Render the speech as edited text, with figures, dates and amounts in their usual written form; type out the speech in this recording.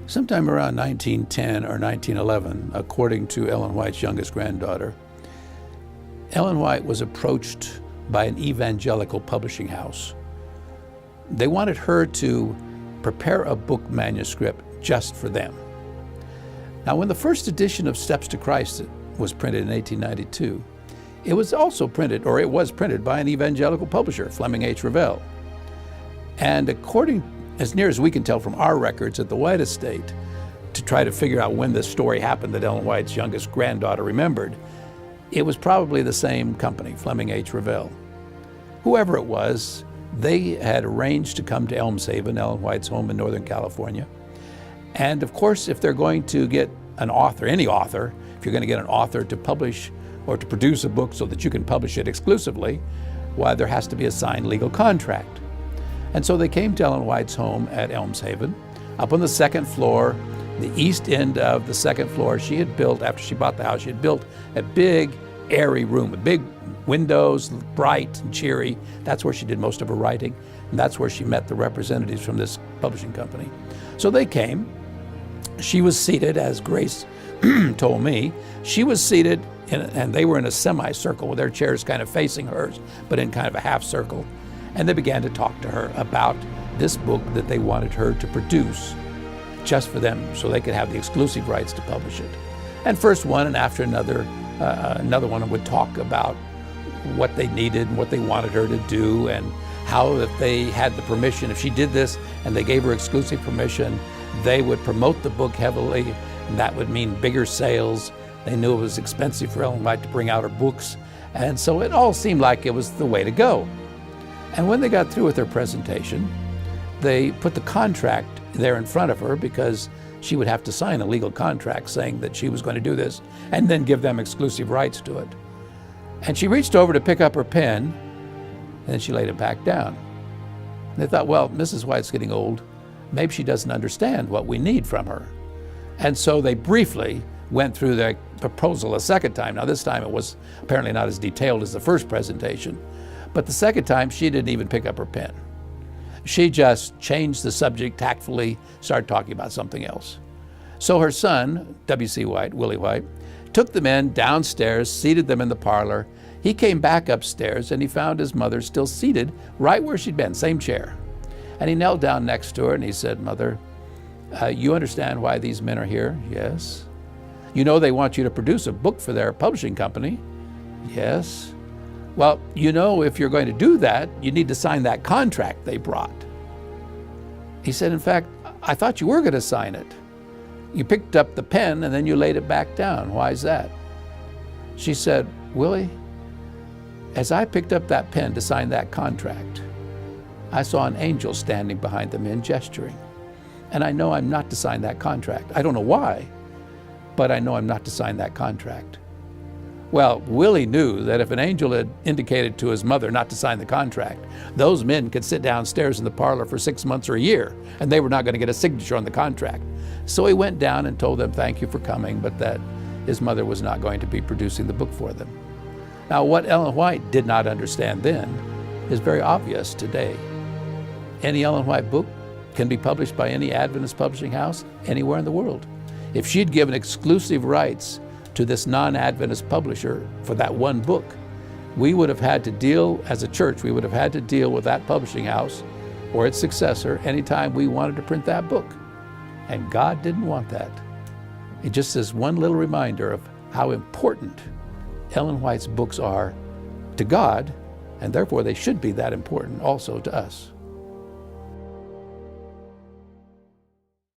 Sometime around 1910 or 1911, according to Ellen White's youngest granddaughter, Ellen White was approached by an evangelical publishing house. They wanted her to prepare a book manuscript just for them. Now, when the first edition of Steps to Christ was printed in 1892, it was printed by an evangelical publisher, Fleming H. Revell. And according, as near as we can tell from our records at the White estate, to try to figure out when this story happened that Ellen White's youngest granddaughter remembered, it was probably the same company, Fleming H. Revell. Whoever it was, they had arranged to come to Elmshaven, Ellen White's home in Northern California. And of course, if they're going to get an author, any author, if you're going to get an author to publish or to produce a book so that you can publish it exclusively, why, there has to be a signed legal contract. And so they came to Ellen White's home at Elmshaven. Up on the second floor, the east end of the second floor, she had built, after she bought the house, she had built a big, airy room with big windows, bright and cheery. That's where she did most of her writing, and that's where she met the representatives from this publishing company. So they came. She was seated, as Grace told me, she was seated, and they were in a semicircle with their chairs kind of facing hers, but in kind of a half circle. And they began to talk to her about this book that they wanted her to produce just for them so they could have the exclusive rights to publish it. And first one and after another one would talk about what they needed and what they wanted her to do, and how, if they had the permission, if she did this and they gave her exclusive permission, they would promote the book heavily, and that would mean bigger sales. They knew it was expensive for Ellen White to bring out her books, and so it all seemed like it was the way to go. And when they got through with their presentation, they put the contract there in front of her, because she would have to sign a legal contract saying that she was going to do this and then give them exclusive rights to it. And she reached over to pick up her pen, and then she laid it back down. And they thought, well, Mrs. White's getting old. Maybe she doesn't understand what we need from her. And so they briefly went through the proposal a second time. Now, this time it was apparently not as detailed as the first presentation, but the second time she didn't even pick up her pen. She just changed the subject tactfully, started talking about something else. So her son, W.C. White, Willie White, took the men downstairs, seated them in the parlor. He came back upstairs and he found his mother still seated right where she'd been, same chair. And he knelt down next to her and he said, "Mother, you understand why these men are here?" "Yes." "You know they want you to produce a book for their publishing company?" "Yes." "Well, you know, if you're going to do that, you need to sign that contract they brought." He said, "In fact, I thought you were going to sign it. You picked up the pen and then you laid it back down. Why is that?" She said, "Willie, as I picked up that pen to sign that contract, I saw an angel standing behind the men gesturing. And I know I'm not to sign that contract. I don't know why, but I know I'm not to sign that contract." Well, Willie knew that if an angel had indicated to his mother not to sign the contract, those men could sit downstairs in the parlor for 6 months or a year, and they were not going to get a signature on the contract. So he went down and told them thank you for coming, but that his mother was not going to be producing the book for them. Now, what Ellen White did not understand then is very obvious today. Any Ellen White book can be published by any Adventist publishing house anywhere in the world. If she'd given exclusive rights to this non-Adventist publisher for that one book, we would have had to deal, as a church, we would have had to deal with that publishing house or its successor anytime we wanted to print that book. And God didn't want that. It just is one little reminder of how important Ellen White's books are to God, and therefore they should be that important also to us.